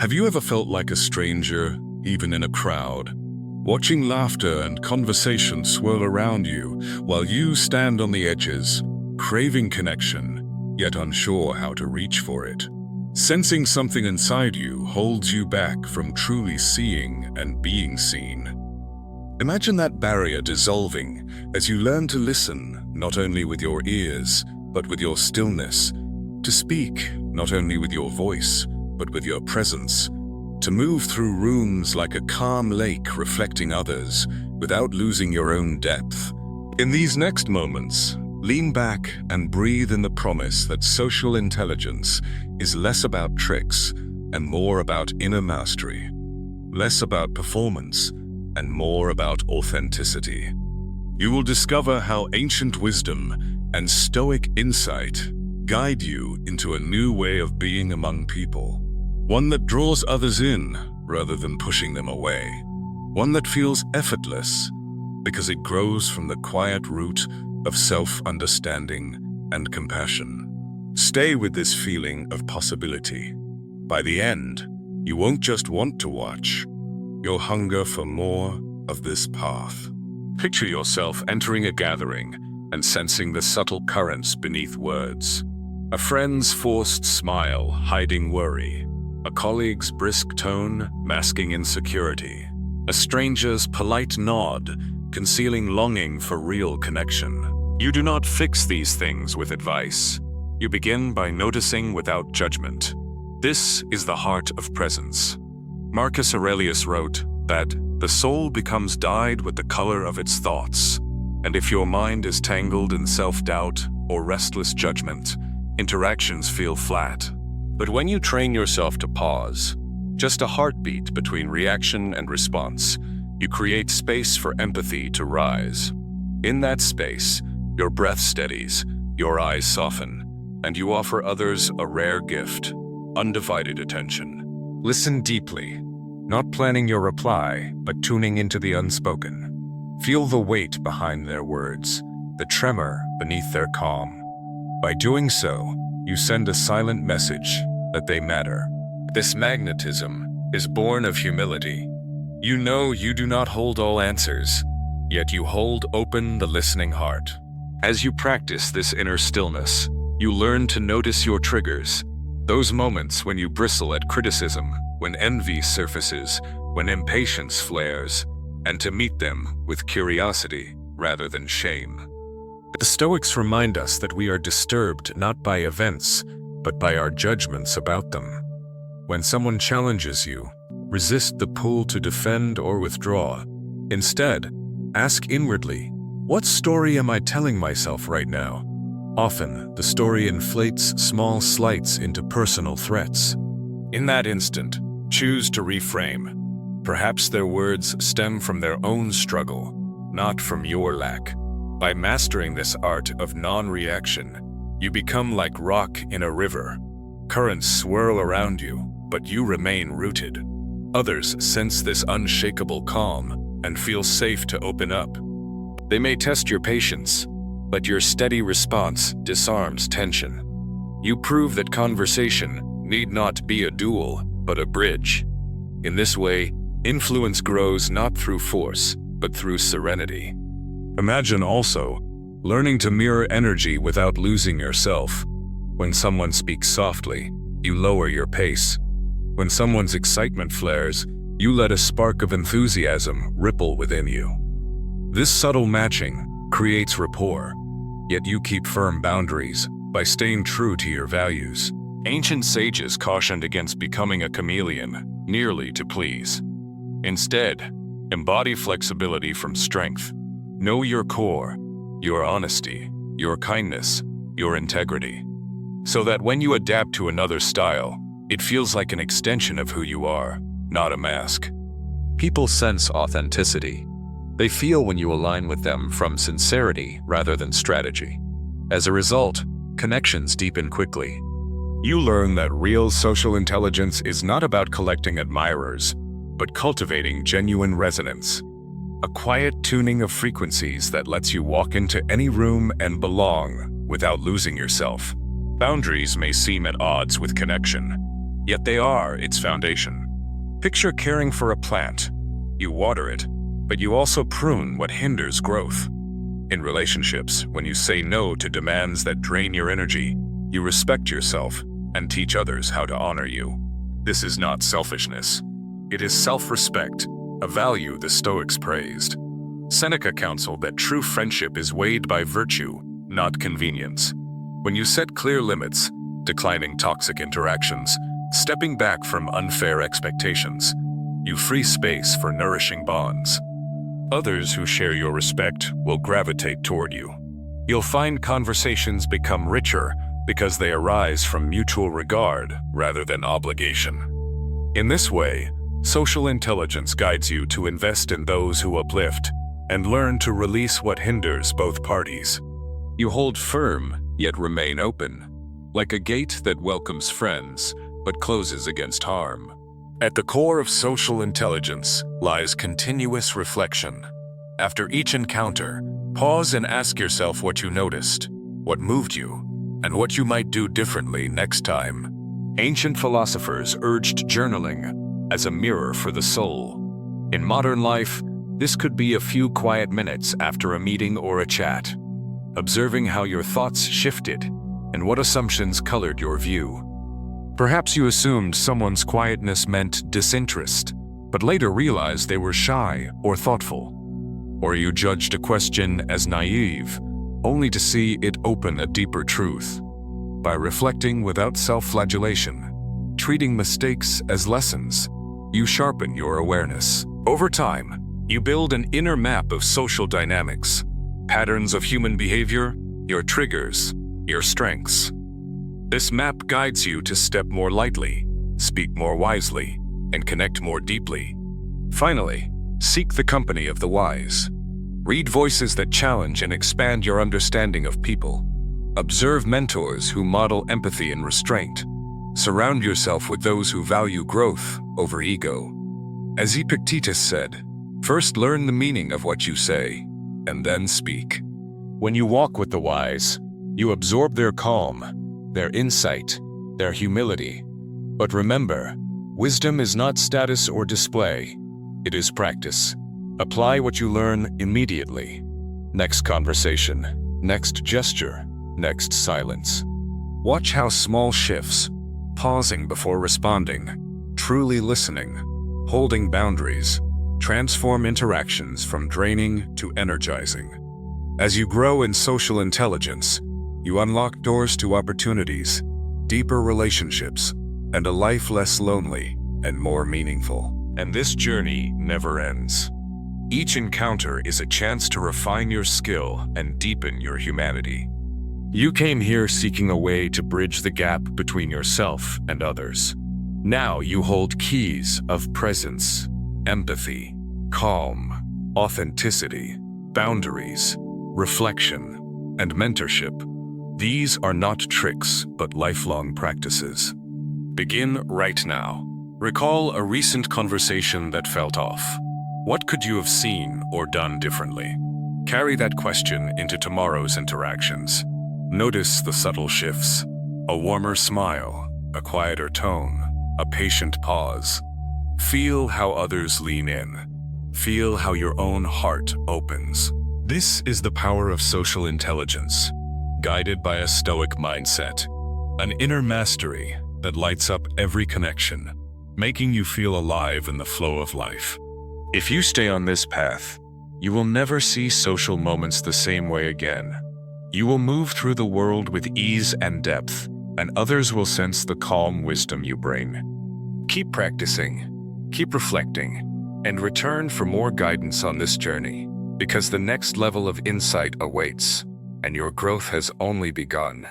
Have you ever felt like a stranger, even in a crowd? Watching laughter and conversation swirl around you while you stand on the edges, craving connection, yet unsure how to reach for it. Sensing something inside you holds you back from truly seeing and being seen. Imagine that barrier dissolving as you learn to listen not only with your ears, but with your stillness, to speak not only with your voice, but with your presence, to move through rooms like a calm lake reflecting others without losing your own depth. In these next moments, lean back and breathe in the promise that social intelligence is less about tricks and more about inner mastery, less about performance and more about authenticity. You will discover how ancient wisdom and Stoic insight guide you into a new way of being among people. One that draws others in rather than pushing them away. One that feels effortless because it grows from the quiet root of self-understanding and compassion. Stay with this feeling of possibility. By the end, you won't just want to watch, you'll hunger for more of this path. Picture yourself entering a gathering and sensing the subtle currents beneath words. A friend's forced smile hiding worry. A colleague's brisk tone masking insecurity. A stranger's polite nod concealing longing for real connection. You do not fix these things with advice. You begin by noticing without judgment. This is the heart of presence. Marcus Aurelius wrote that the soul becomes dyed with the color of its thoughts, and if your mind is tangled in self-doubt or restless judgment, interactions feel flat. But when you train yourself to pause, just a heartbeat between reaction and response, you create space for empathy to rise. In that space, your breath steadies, your eyes soften, and you offer others a rare gift, undivided attention. Listen deeply, not planning your reply, but tuning into the unspoken. Feel the weight behind their words, the tremor beneath their calm. By doing so, you send a silent message that they matter. This magnetism is born of humility. You know you do not hold all answers, yet you hold open the listening heart. As you practice this inner stillness, you learn to notice your triggers, those moments when you bristle at criticism, when envy surfaces, when impatience flares, and to meet them with curiosity rather than shame. The Stoics remind us that we are disturbed not by events, but by our judgments about them. When someone challenges you, resist the pull to defend or withdraw. Instead, ask inwardly, what story am I telling myself right now? Often, the story inflates small slights into personal threats. In that instant, choose to reframe. Perhaps their words stem from their own struggle, not from your lack. By mastering this art of non-reaction, you become like rock in a river. Currents swirl around you, but you remain rooted. Others sense this unshakable calm and feel safe to open up. They may test your patience, but your steady response disarms tension. You prove that conversation need not be a duel, but a bridge. In this way, influence grows not through force, but through serenity. Imagine also learning to mirror energy without losing yourself. When someone speaks softly, you lower your pace. When someone's excitement flares, you let a spark of enthusiasm ripple within you. This subtle matching creates rapport, yet you keep firm boundaries by staying true to your values. Ancient sages cautioned against becoming a chameleon, merely to please. Instead, embody flexibility from strength. Know your core, your honesty, your kindness, your integrity, so that when you adapt to another style, it feels like an extension of who you are, not a mask. People sense authenticity. They feel when you align with them from sincerity rather than strategy. As a result, connections deepen quickly. You learn that real social intelligence is not about collecting admirers, but cultivating genuine resonance. A quiet tuning of frequencies that lets you walk into any room and belong without losing yourself. Boundaries may seem at odds with connection, yet they are its foundation. Picture caring for a plant. You water it, but you also prune what hinders growth. In relationships, when you say no to demands that drain your energy, you respect yourself and teach others how to honor you. This is not selfishness. It is self-respect, a value the Stoics praised. Seneca counseled that true friendship is weighed by virtue, not convenience. When you set clear limits, declining toxic interactions, stepping back from unfair expectations, you free space for nourishing bonds. Others who share your respect will gravitate toward you. You'll find conversations become richer because they arise from mutual regard rather than obligation. In this way, social intelligence guides you to invest in those who uplift and learn to release what hinders both parties. You hold firm, yet remain open, like a gate that welcomes friends but closes against harm. At the core of social intelligence lies continuous reflection. After each encounter, pause and ask yourself what you noticed, what moved you, and what you might do differently next time. Ancient philosophers urged journaling as a mirror for the soul. In modern life, this could be a few quiet minutes after a meeting or a chat, observing how your thoughts shifted and what assumptions colored your view. Perhaps you assumed someone's quietness meant disinterest, but later realized they were shy or thoughtful. Or you judged a question as naive, only to see it open a deeper truth. By reflecting without self-flagellation, treating mistakes as lessons, you sharpen your awareness. Over time, you build an inner map of social dynamics, patterns of human behavior, your triggers, your strengths. This map guides you to step more lightly, speak more wisely, and connect more deeply. Finally, seek the company of the wise. Read voices that challenge and expand your understanding of people. Observe mentors who model empathy and restraint. Surround yourself with those who value growth over ego. As Epictetus said, first learn the meaning of what you say, and then speak. When you walk with the wise, you absorb their calm, their insight, their humility. But remember, wisdom is not status or display. It is practice. Apply what you learn immediately. Next conversation, next gesture, next silence. Watch how small shifts, pausing before responding, truly listening, holding boundaries, transform interactions from draining to energizing. As you grow in social intelligence, you unlock doors to opportunities, deeper relationships, and a life less lonely and more meaningful. And this journey never ends. Each encounter is a chance to refine your skill and deepen your humanity. You came here seeking a way to bridge the gap between yourself and others. Now you hold keys of presence, empathy, calm, authenticity, boundaries, reflection, and mentorship. These are not tricks, but lifelong practices. Begin right now. Recall a recent conversation that felt off. What could you have seen or done differently? Carry that question into tomorrow's interactions. Notice the subtle shifts. A warmer smile, a quieter tone, a patient pause. Feel how others lean in. Feel how your own heart opens. This is the power of social intelligence, guided by a Stoic mindset, an inner mastery that lights up every connection, making you feel alive in the flow of life. If you stay on this path, you will never see social moments the same way again. You will move through the world with ease and depth, and others will sense the calm wisdom you bring. Keep practicing, keep reflecting, and return for more guidance on this journey, because the next level of insight awaits, and your growth has only begun.